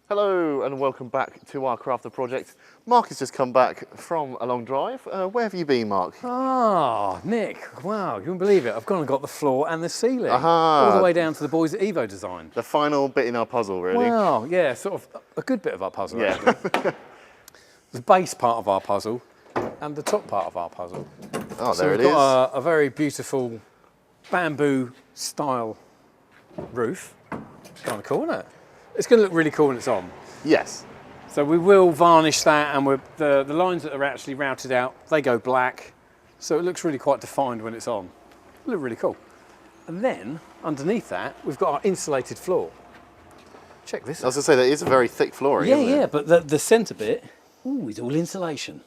Hello and welcome back to our crafter project. Mark has just come back from a long drive. Where have you been, Mark? Ah, Nick, wow, you wouldn't believe it. I've gone and got the floor and the ceiling. All the way down to the boys at Evo Design. The final bit in our puzzle, really. Wow, yeah, sort of a good bit of our puzzle, Yeah. actually. The base part of our puzzle and the top part of our puzzle. Oh, So there it we've is. got a very beautiful bamboo style roof. It's kind of cool, isn't it? It's going to look really cool when it's on. Yes. So we will varnish that, and the lines that are actually routed out, they go black. So it looks really quite defined when it's on. It'll look really cool. And then, underneath that, we've got our insulated floor. Check this out. I was going to say, that is a very thick flooring, isn't Yeah, it? but the centre bit, ooh, is all insulation.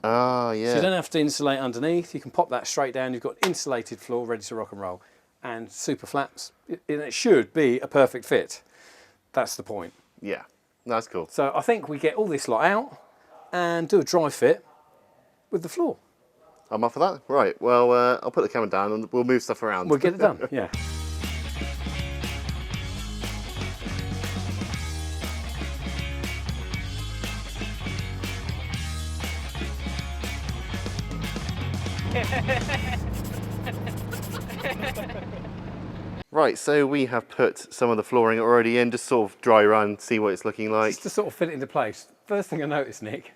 Ah, yeah. So you don't have to insulate underneath. You can pop that straight down. You've got insulated floor ready to rock and roll. And super flaps. It should be a perfect fit. That's the point. Yeah, that's cool. So I think we get all this lot out and do a dry fit with the floor. I'm up for that. Right, well, I'll put the camera down and we'll move stuff around. We'll get it done, yeah. Right, so we have put some of the flooring already in, just sort of dry run, see what it's looking like. Just to sort of fit it into place. First thing I noticed, Nick,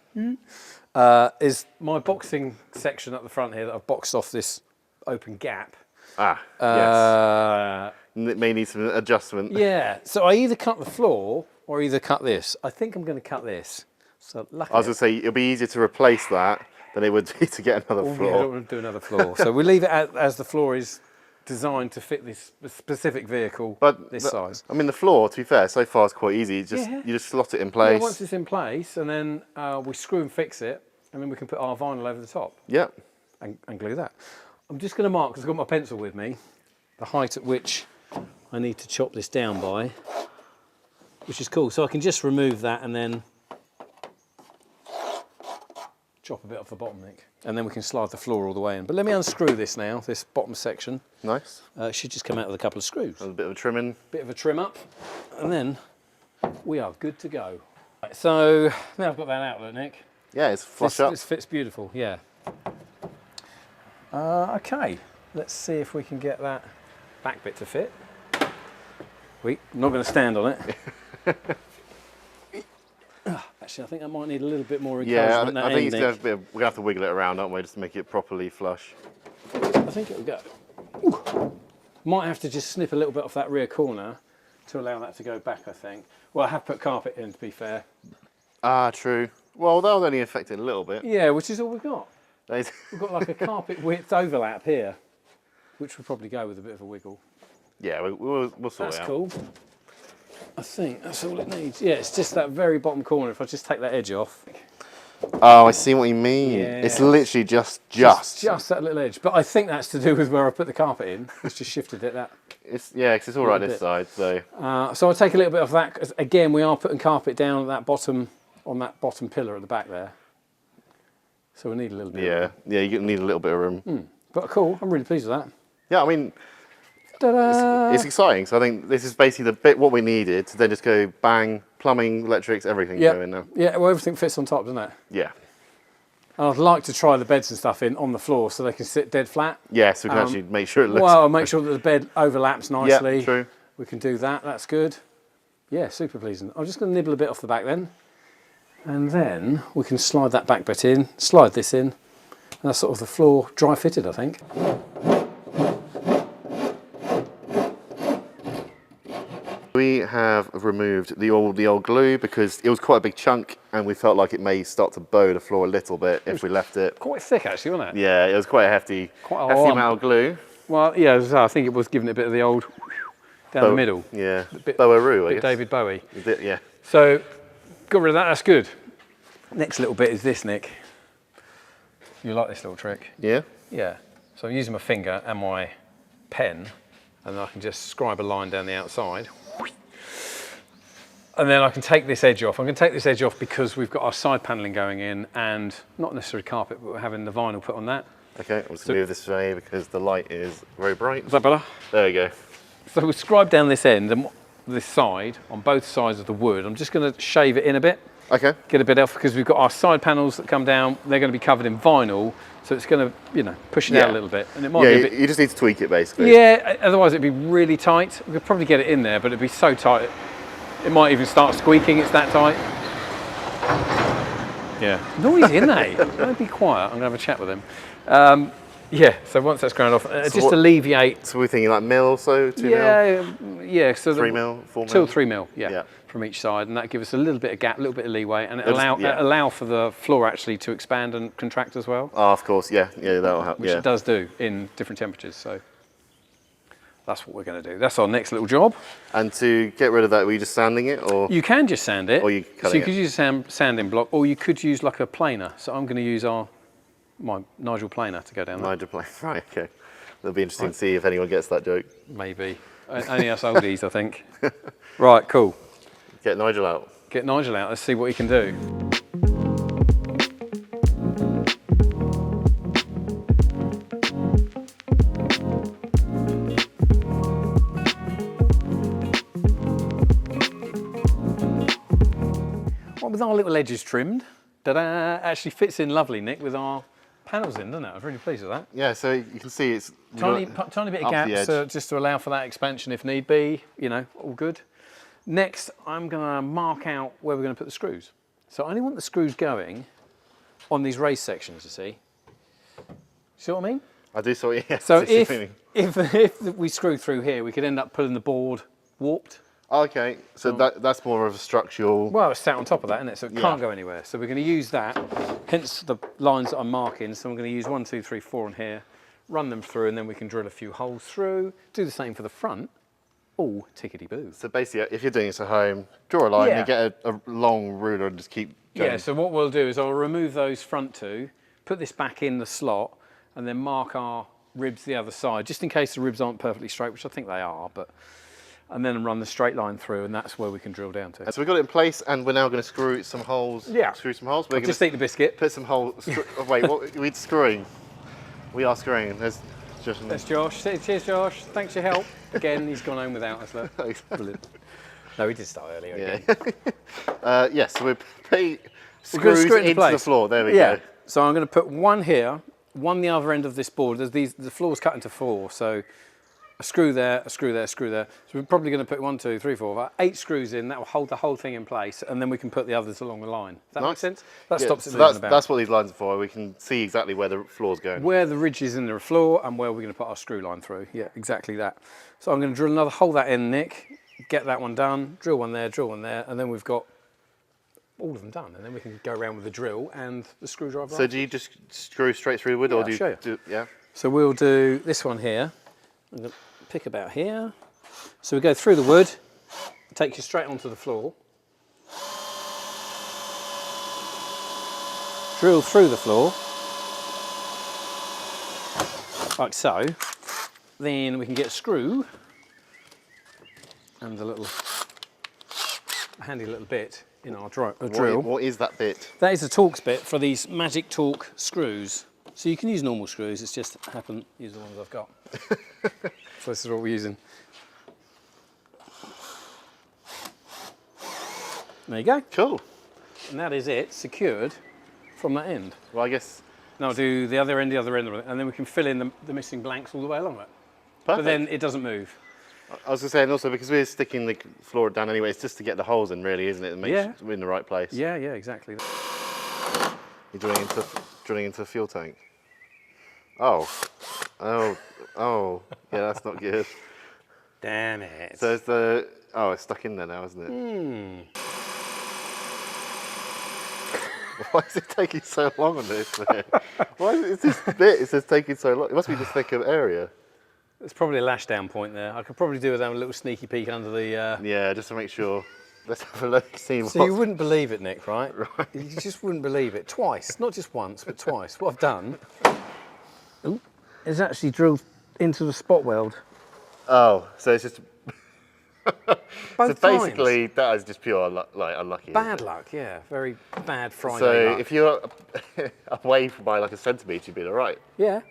is my boxing section at the front here that I've boxed off this open gap. Yes. It may need some adjustment. Yeah, so I either cut the floor or either cut this. I think I'm going to cut this. So luckily, I was going to say, it'll be easier to replace that than it would be to get another floor. Yeah, I don't want to do another floor. So we leave it as the floor is designed to fit this specific vehicle, this size. I mean, the floor, to be fair, so far is quite easy. You just slot it in place. Yeah, once it's in place, and then we screw and fix it, and then we can put our vinyl over the top. Yep. And glue that. I'm just going to mark, because I've got my pencil with me, the height at which I need to chop this down by, which is cool. So I can just remove that and then chop a bit off the bottom, Nick. And then we can slide the floor all the way in. But let me unscrew this now, this bottom section. Nice. It should just come out with a couple of screws. A bit of a trimming. Bit of a trim up, and then we are good to go. Right, so now I've got that out, look, Nick. Yeah, it's flush up. This fits beautiful, yeah. Okay, let's see if we can get that back bit to fit. I'm not going to stand on it. Actually, I think I might need a little bit more encouragement. Yeah, I think it's going to we're going to have to wiggle it around, aren't we, just to make it properly flush. I think it'll go. Ooh. Might have to just snip a little bit off that rear corner to allow that to go back, I think. Well, I have put carpet in, to be fair. Ah, true. Well, that'll only affect it a little bit. Yeah, which is all we've got. We've got like a carpet width overlap here, which will probably go with a bit of a wiggle. Yeah, we'll sort it out. That's cool. I think that's all it needs. Yeah, it's just that very bottom corner. If I just take that edge off. Oh, I see what you mean. Yeah. It's literally just that little edge. But I think that's to do with where I put the carpet in. It's just shifted it that. Yeah, because it's all right this side. So I'll take a little bit of that. 'Cause again, we are putting carpet down at that bottom, on that bottom pillar at the back there. So we need a little bit. Yeah, you need a little bit of room. But cool. I'm really pleased with that. Yeah, I mean, it's exciting. So I think this is basically the bit what we needed to then just go bang, plumbing, electrics, everything go in now. Yeah, well, everything fits on top, doesn't it? Yeah. And I'd like to try the beds and stuff in on the floor so they can sit dead flat. Yeah, so we can actually make sure it looks... Well, make sure that the bed overlaps nicely. Yeah, true. We can do that, that's good. Yeah, super pleasing. I'm just going to nibble a bit off the back then. And then we can slide that back bit in, slide this in. And that's sort of the floor dry fitted, I think. We have removed the old glue because it was quite a big chunk and we felt like it may start to bow the floor a little bit if we left it. Quite thick actually, wasn't it? Yeah, it was quite a hefty amount of glue. Well, yeah, I think it was giving it a bit of the old down the middle. Yeah, Bowaroo, I guess. David Bowie. Yeah. So, got rid of that, that's good. Next little bit is this, Nick. You like this little trick? Yeah? Yeah. So I'm using my finger and my pen, and then I can just scribe a line down the outside. And then I can take this edge off. I'm going to take this edge off because we've got our side panelling going in and not necessarily carpet, but we're having the vinyl put on that. Okay, I'm just going to move this way because the light is very bright. Is that better? There we go. So we'll scribe down this end, and this side, on both sides of the wood. I'm just going to shave it in a bit. Okay. Get a bit off, because we've got our side panels that come down. They're going to be covered in vinyl, so it's going to, you know, push it out a little bit. And it might be a bit... you just need to tweak it basically. Yeah, otherwise it'd be really tight. We could probably get it in there, but it'd be so tight, it might even start squeaking, it's that tight. Yeah. Noisy, isn't they? Don't be quiet, I'm going to have a chat with him. Yeah, so once that's ground off, just alleviate... So we're thinking like mil or so, 2 mil? Yeah. So 3 mil, 4 mil? 2 or 3 mil, yeah, from each side, and that gives us a little bit of gap, a little bit of leeway, and allow for the floor actually to expand and contract as well. Oh, of course, yeah, that'll help. Which it does do in different temperatures, so that's what we're going to do. That's our next little job. And to get rid of that, were you just sanding it, or? You can just sand it. Or you cutting so you could use a sanding block, or you could use like a planer. So I'm going to use my Nigel planer to go down there. Nigel planer, right, okay. It'll be interesting to see if anyone gets that joke. Maybe. Only us oldies, I think. Right, cool. Get Nigel out. Get Nigel out, let's see what he can do. Well, with our little edges trimmed, ta-da, actually fits in lovely, Nick, with our panels in, doesn't it? I was really pleased with that. Yeah, so you can see it's... Tiny bit of gap, just to allow for that expansion if need be, you know, all good. Next, I'm going to mark out where we're going to put the screws. So I only want the screws going on these raised sections, you see. See what I mean? I do, so yeah. So if we screw through here, we could end up pulling the board warped. Okay, so that's more of a structural... Well, it's sat on top of that, isn't it? So it can't go anywhere. So we're going to use that, hence the lines that I'm marking. So I'm going to use 1, 2, 3, 4 on here, run them through, and then we can drill a few holes through. Do the same for the front. All tickety-boo. So basically, if you're doing this at home, draw a line, and get a long ruler and just keep going. Yeah, so what we'll do is I'll remove those front two, put this back in the slot, and then mark our ribs the other side, just in case the ribs aren't perfectly straight, which I think they are, but... And then run the straight line through, and that's where we can drill down to. So we've got it in place, and we're now going to screw some holes. Yeah. Screw some holes. We're just eat the biscuit. Put some holes. Oh, wait, what are we screwing? We are screwing. There's Josh. Cheers, Josh. Thanks for your help. Again, he's gone home without us. Look. Brilliant. No, we did start earlier. Yeah. Yes, so we're putting screws into the floor. There we go. So I'm going to put one here, one the other end of this board. The floor's cut into 4, so a screw there, a screw there, a screw there. So we're probably going to put 1, 2, 3, 4, about 8 screws in. That will hold the whole thing in place, and then we can put the others along the line. Does that make sense? That stops it moving about. That's what these lines are for. We can see exactly where the floor's going. Where the ridge is in the floor, and where we're going to put our screw line through. Yeah, exactly that. So I'm going to drill another hole that in, Nick. Get that one done. Drill one there, and then we've got all of them done, and then we can go around with the drill and the screwdriver. So do you just screw straight through the wood, or do you? Yeah. So we'll do this one here. I'm going to pick about here. So we go through the wood, take you straight onto the floor. Drill through the floor, like so. Then we can get a screw and a little handy little bit in our drill. What is that bit? That is the Torx bit for these Magic Torque screws. So you can use normal screws, it's just happen to use the ones I've got. So this is what we're using. There you go. Cool. And that is it, secured from that end. Well, I guess... Now I'll do the other end, and then we can fill in the missing blanks all the way along it. Perfect. But then it doesn't move. I was going to say, and also because we're sticking the floor down anyway, it's just to get the holes in, really, isn't it? And make sure we're in the right place. Yeah, exactly. You're drilling into a fuel tank. Oh, yeah, that's not good. Damn it. So it's stuck in there now, isn't it? Why is it taking so long on this? Why is this bit? It says taking so long. It must be just thick of area. There's probably a lash down point there. I could probably do with having a little sneaky peek under the... Yeah, just to make sure. Let's have a look, see So you wouldn't believe it, Nick, right? Right. You just wouldn't believe it. Twice, not just once, but twice. What I've done is actually drilled into the spot weld. Oh, so it's just... Both so basically, that is just pure unlucky. Bad luck, yeah. Very bad Friday So luck. if you're away by like a centimetre, you'd be all right. Yeah.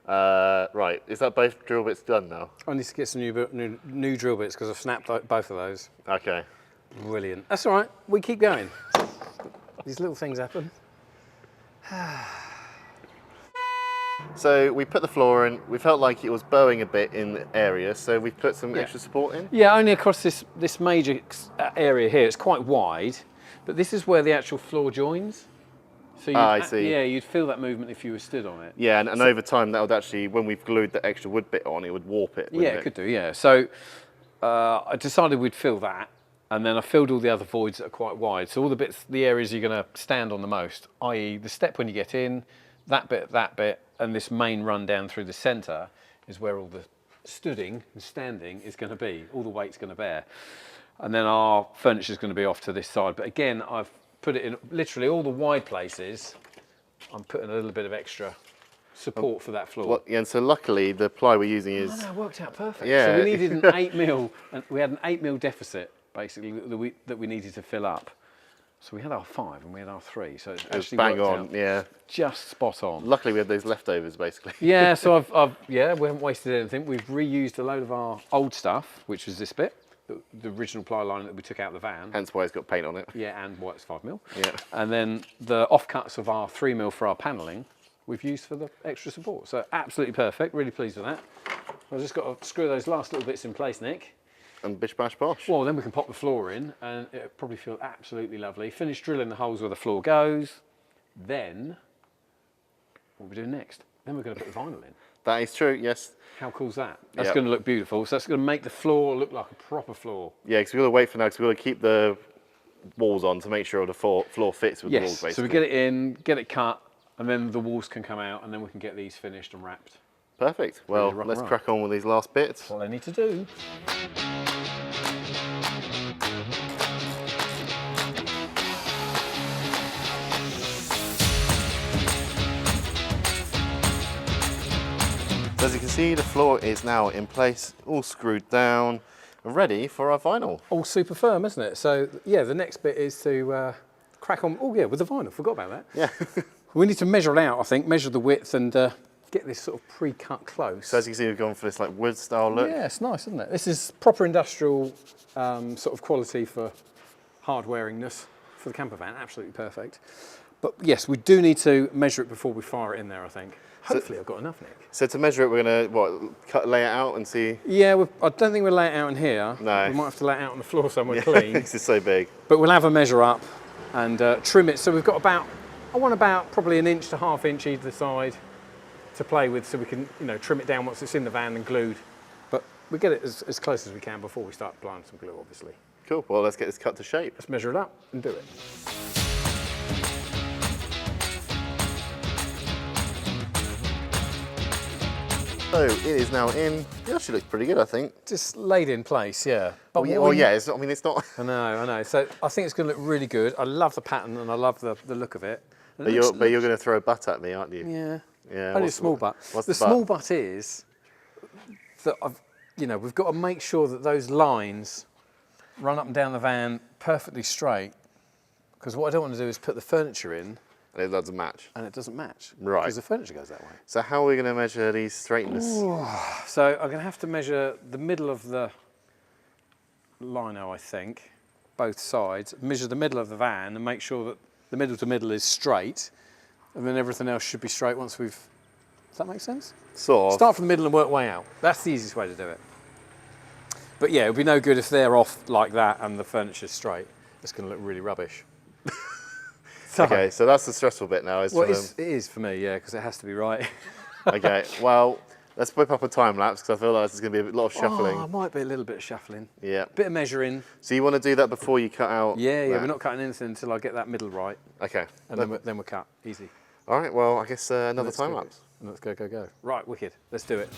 Right, is that both drill bits done now? I need to get some new drill bits because I've snapped both of those. Okay. Brilliant. That's all right. We keep going. These little things happen. So we put the floor in, we felt like it was bowing a bit in the area, so we put some extra support in? Yeah, only across this major area here. It's quite wide, but this is where the actual floor joins. So I see. Yeah, you'd feel that movement if you were stood on it. Yeah, and over time that would actually, when we've glued the extra wood bit on, it would warp it. Yeah, it could do, yeah. So I decided we'd fill that, and then I filled all the other voids that are quite wide. So all the bits, the areas you're going to stand on the most, i.e. the step when you get in, that bit, and this main run down through the centre is where all the stooding and standing is going to be, all the weight's going to bear. And then our furniture's going to be off to this side. But again, I've put it in literally all the wide places. I'm putting a little bit of extra support for that floor. Well, yeah, and so luckily the ply we're using is... Oh, no, it worked out perfect. Yeah. So we needed an 8mm, and we had an 8mm deficit, basically, that we needed to fill up. So we had our 5 and we had our 3, so it's actually bang worked on, out yeah. just spot on. Luckily we had those leftovers, basically. Yeah, so yeah, we haven't wasted anything. We've reused a load of our old stuff, which was this bit, the original ply line that we took out of the van. Hence why it's got paint on it. Yeah, and why it's 5mm. Yeah. And then the offcuts of our 3mm for our panelling, we've used for the extra support. So absolutely perfect, really pleased with that. I've just got to screw those last little bits in place, Nick. And bish bash bosh. Well, then we can pop the floor in and it'll probably feel absolutely lovely. Finish drilling the holes where the floor goes. Then, what are we doing next? Then we're going to put the vinyl in. That is true, yes. How cool's that? That's Yep. going to look beautiful. So that's going to make the floor look like a proper floor. Yeah, because we've got to wait for now, because we've got to keep the walls on to make sure the floor fits with the walls, basically. So we get it in, get it cut, and then the walls can come out, and then we can get these finished and wrapped. Perfect. Well, rock and let's roll. crack on with these last bits. That's all I need to do. So as you can see, the floor is now in place, all screwed down, and ready for our vinyl. All super firm, isn't it? So yeah, the next bit is to crack on. Oh yeah, with the vinyl. Forgot about that. Yeah. We need to measure it out, I think, measure the width and get this sort of pre-cut close. So as you can see, we've gone for this like wood style look. Yeah, it's nice, isn't it? This is proper industrial sort of quality for hard wearingness for the camper van. Absolutely perfect. But yes, we do need to measure it before we fire it in there, I think. Hopefully I've got enough, Nick. So to measure it, we're going to, lay it out and see? Yeah, I don't think we'll lay it out in here. No. We might have to lay it out on the floor somewhere clean. This is so big. But we'll have a measure up and trim it. So we've got I want about probably 1 inch to ½ inch either side to play with, so we can, trim it down once it's in the van and glued. But we get it as close as we can before we start applying some glue, obviously. Cool, well let's get this cut to shape. Let's measure it up and do it. So it is now in. It actually looks pretty good, I think. Just laid in place, yeah. But It's not, it's not. I know. So I think it's going to look really good. I love the pattern and I love the look of it. But you're going to throw a butt at me, aren't you? Yeah. Yeah. Only a small butt. What's the small butt is that we've got to make sure that those lines run up and down the van perfectly straight. Because what I don't want to do is put the furniture in And it doesn't match. and it doesn't match. Right. Because the furniture goes that way. So how are we going to measure these straightness? So I'm going to have to measure the middle of the lino, I think, both sides. Measure the middle of the van and make sure that the middle to middle is straight. And then everything else should be straight once we've... Does that make sense? Sort of. Start from the middle and work way out. That's the easiest way to do it. But yeah, it would be no good if they're off like that and the furniture's straight. It's going to look really rubbish. Okay, so that's the stressful bit now. Well, it is for me, yeah, because it has to be right. Okay, well, let's whip up a time lapse because I feel like there's going to be a lot of shuffling. Oh, might be a little bit of shuffling. Yeah. Bit of measuring. So you want to do that before you cut out? Yeah, that? we're not cutting anything until I get that middle right. Okay. And then we're cut. Easy. All right, well, I guess another time lapse. Let's go. Right, wicked. Let's do it.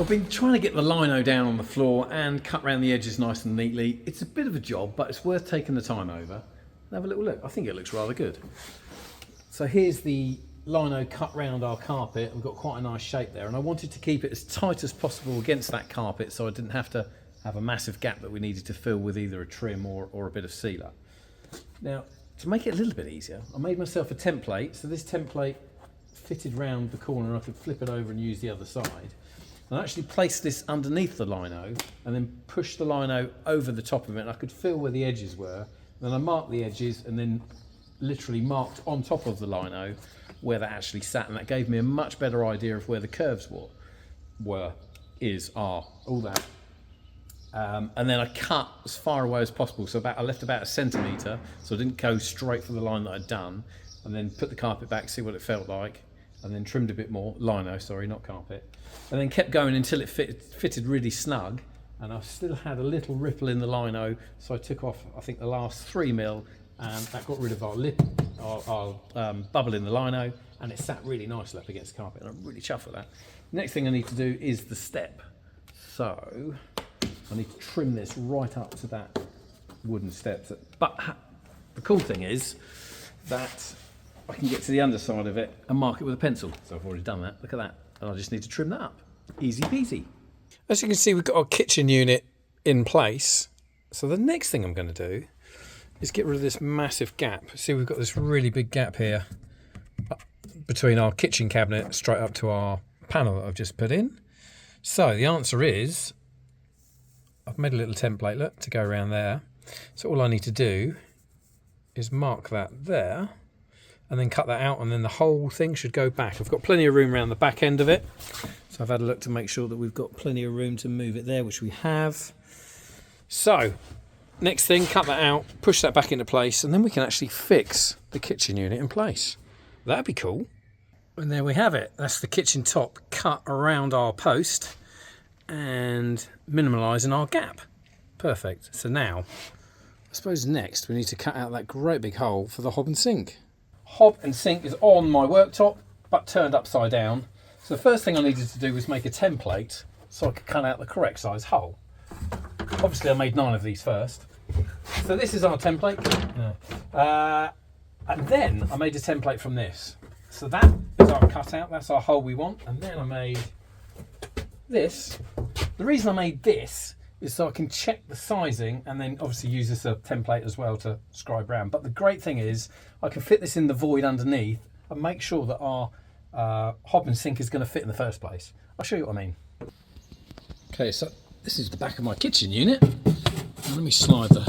So I've been trying to get the lino down on the floor and cut around the edges nice and neatly. It's a bit of a job, but it's worth taking the time over. And have a little look. I think it looks rather good. So here's the lino cut round our carpet. We've got quite a nice shape there, and I wanted to keep it as tight as possible against that carpet so I didn't have to have a massive gap that we needed to fill with either a trim or a bit of sealer. Now, to make it a little bit easier, I made myself a template. So this template fitted round the corner, and I could flip it over and use the other side. And I actually placed this underneath the lino and then pushed the lino over the top of it, and I could feel where the edges were. Then I marked the edges and then literally marked on top of the lino where that actually sat, and that gave me a much better idea of where the curves are, all that. And then I cut as far away as possible, so I left about 1 centimetre, so I didn't go straight for the line that I'd done, and then put the carpet back, see what it felt like, and then trimmed a bit more, lino, sorry, not carpet, and then kept going until it fitted really snug, and I still had a little ripple in the lino, so I took off, I think, the last 3mm, and that got rid of our bubble in the lino, and it sat really nicely up against the carpet, and I'm really chuffed with that. Next thing I need to do is the step. So I need to trim this right up to that wooden step. But the cool thing is that I can get to the underside of it and mark it with a pencil. So I've already done that, look at that. And I just need to trim that up. Easy peasy. As you can see, we've got our kitchen unit in place. So the next thing I'm going to do is get rid of this massive gap. See, we've got this really big gap here between our kitchen cabinet straight up to our panel that I've just put in. So the answer is, I've made a little template, look, to go around there. So all I need to do is mark that there and then cut that out, and then the whole thing should go back. I've got plenty of room around the back end of it. So I've had a look to make sure that we've got plenty of room to move it there, which we have. So next thing, cut that out, push that back into place, and then we can actually fix the kitchen unit in place. That'd be cool. And there we have it. That's the kitchen top cut around our post and minimalising our gap. Perfect. So now, I suppose next we need to cut out that great big hole for the hob and sink. Hob and sink is on my worktop, but turned upside down. So the first thing I needed to do was make a template so I could cut out the correct size hole. Obviously I made 9 of these first. So this is our template. And then I made a template from this. So that is our cutout, that's our hole we want. And then I made this. The reason I made this is so I can check the sizing and then obviously use this as a template as well to scribe around. But the great thing is I can fit this in the void underneath and make sure that our hob and sink is going to fit in the first place. I'll show you what I mean. Okay, so this is the back of my kitchen unit. Now let me slide the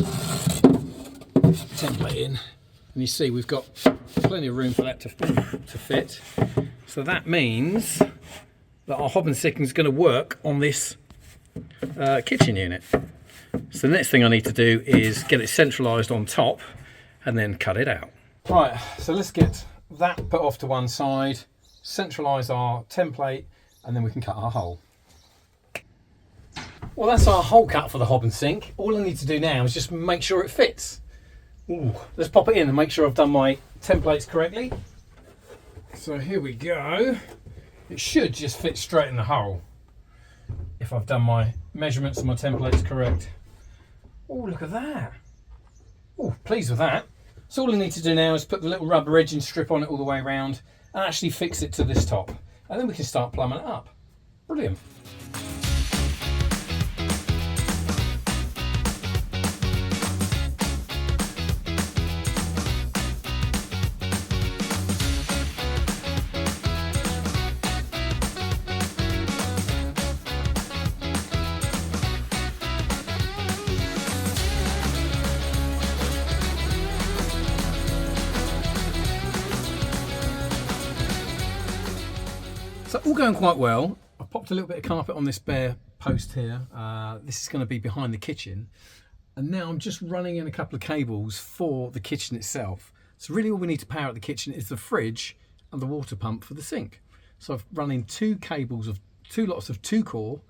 template in. And you see we've got plenty of room for that to fit. So that means that our hob and sink is going to work on this kitchen unit. So the next thing I need to do is get it centralised on top and then cut it out. Right, so let's get that put off to one side, centralise our template, and then we can cut our hole. Well, that's our hole cut for the hob and sink. All I need to do now is just make sure it fits. Ooh, let's pop it in and make sure I've done my templates correctly. So here we go. It should just fit straight in the hole if I've done my measurements and my templates correct. Oh, look at that. Oh, pleased with that. So all I need to do now is put the little rubber edging strip on it all the way around and actually fix it to this top. And then we can start plumbing it up. Brilliant. So all going quite well. I popped a little bit of carpet on this bare post here. This is going to be behind the kitchen. And now I'm just running in a couple of cables for the kitchen itself. So really all we need to power at the kitchen is the fridge and the water pump for the sink. So I've run in 2 cables of 2 lots of 2-core.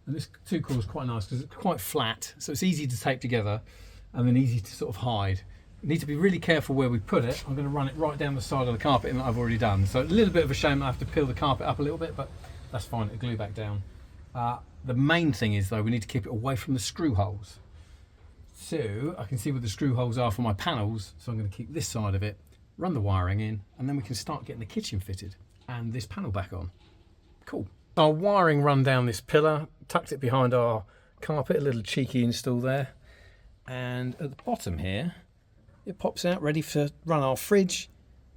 And this 2-core is quite nice because it's quite flat. So it's easy to tape together and then easy to sort of hide. We need to be really careful where we put it. I'm going to run it right down the side of the carpet that I've already done. So a little bit of a shame I have to peel the carpet up a little bit, but that's fine, it'll glue back down. The main thing is though, we need to keep it away from the screw holes. So I can see where the screw holes are for my panels, so I'm going to keep this side of it, run the wiring in, and then we can start getting the kitchen fitted and this panel back on. Cool. Our wiring run down this pillar, tucked it behind our carpet, a little cheeky install there. And at the bottom here, it pops out ready to run our fridge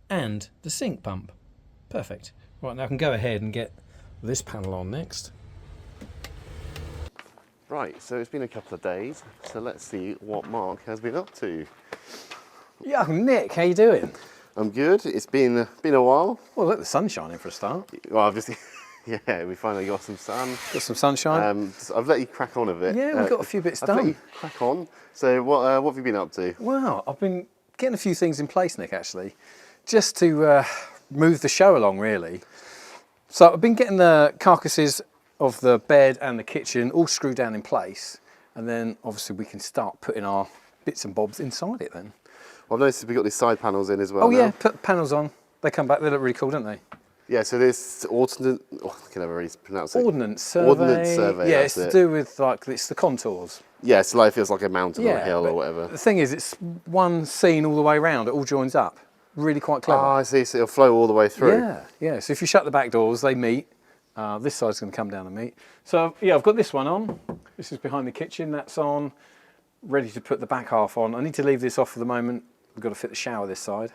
and the sink pump. Perfect. Right, now I can go ahead and get this panel on next. Right, so it's been a couple of days, so let's see what Mark has been up to. Yeah, Nick, how you doing? I'm good. It's been a while. Well, look, the sun's shining for a start. Well, obviously, yeah, we finally got some sun. Got some sunshine. So I've let you crack on a bit. Yeah, we've got a few bits I've done. let you crack on. So what have you been up to? Well, I've been getting a few things in place, Nick, actually, just to move the show along, really. So I've been getting the carcasses of the bed and the kitchen all screwed down in place, and then obviously we can start putting our bits and bobs inside it then. Well, I've noticed we've got these side panels in as well. Oh now. yeah, put the panels on. They come back, they look really cool, don't they? Yeah, so this ordnance, I can never really pronounce it. Ordnance survey. Ordnance survey, Yeah, that's it's to it. do with like, it's the contours. Yeah, so like it feels like a mountain or a hill but or whatever. The thing is, it's one scene all the way around, it all joins up. Really quite clever. Ah, I see, so it'll flow all the way through. Yeah, yeah. So if you shut the back doors, they meet. This side's going to come down and meet. So yeah, I've got this one on. This is behind the kitchen. That's on. Ready to put the back half on. I need to leave this off for the moment. We've got to fit the shower this side.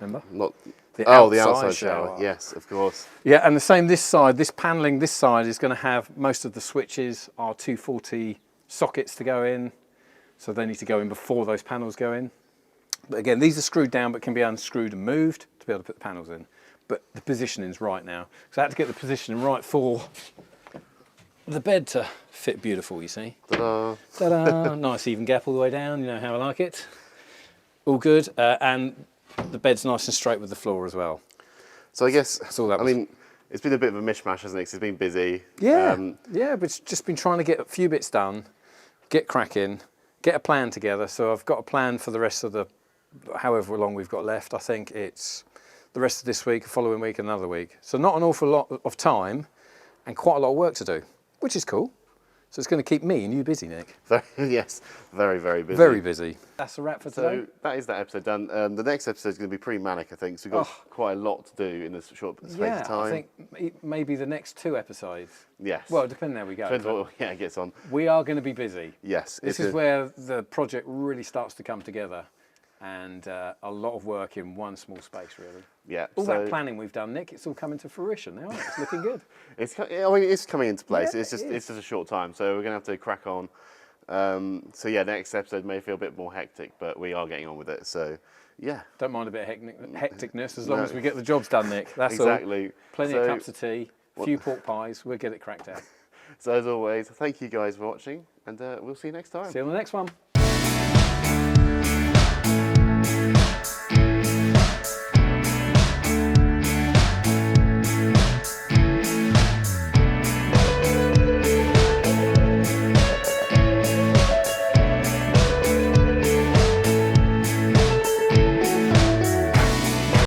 Remember? Not The the outside shower. Yes, of course. Yeah, and the same this side. This panelling this side is going to have most of the switches are 240 sockets to go in. So they need to go in before those panels go in. But again, these are screwed down but can be unscrewed and moved to be able to put the panels in. But the positioning's right now. So I had to get the positioning right for the bed to fit beautiful, you see. Ta-da. Ta-da! Nice even gap all the way down, you know how I like it. All good, and the bed's nice and straight with the floor as well. So I guess, all that I was. mean, it's been a bit of a mishmash, hasn't it? 'Cause it's been busy. Yeah, yeah, but it's just been trying to get a few bits done, get cracking, get a plan together. So I've got a plan for the rest of the, however long we've got left. I think it's the rest of this week, the following week, another week. So not an awful lot of time and quite a lot of work to do, which is cool. So it's going to keep me and you busy, Nick. Yes, very, very busy. Very busy. That's a wrap for today. So that is that episode done. The next episode is going to be pretty manic, I think. So we've got quite a lot to do in this short space of time. I think maybe the next 2 episodes. Yes. Well, depending how we go. Depends what it gets on. We are going to be busy. Yes. This is where the project really starts to come together, and a lot of work in one small space, really. Yeah. All that planning we've done, Nick, it's all coming to fruition now. It's looking good. It's coming into place. Yeah, it's just a short time, so we're going to have to crack on. So yeah, next episode may feel a bit more hectic, but we are getting on with it. So yeah. Don't mind a bit of hecticness as long as we get the jobs done, Nick. That's exactly. all. Plenty of cups of tea, a few pork pies. We'll get it cracked out. So as always, thank you guys for watching, and we'll see you next time. See you on the next one.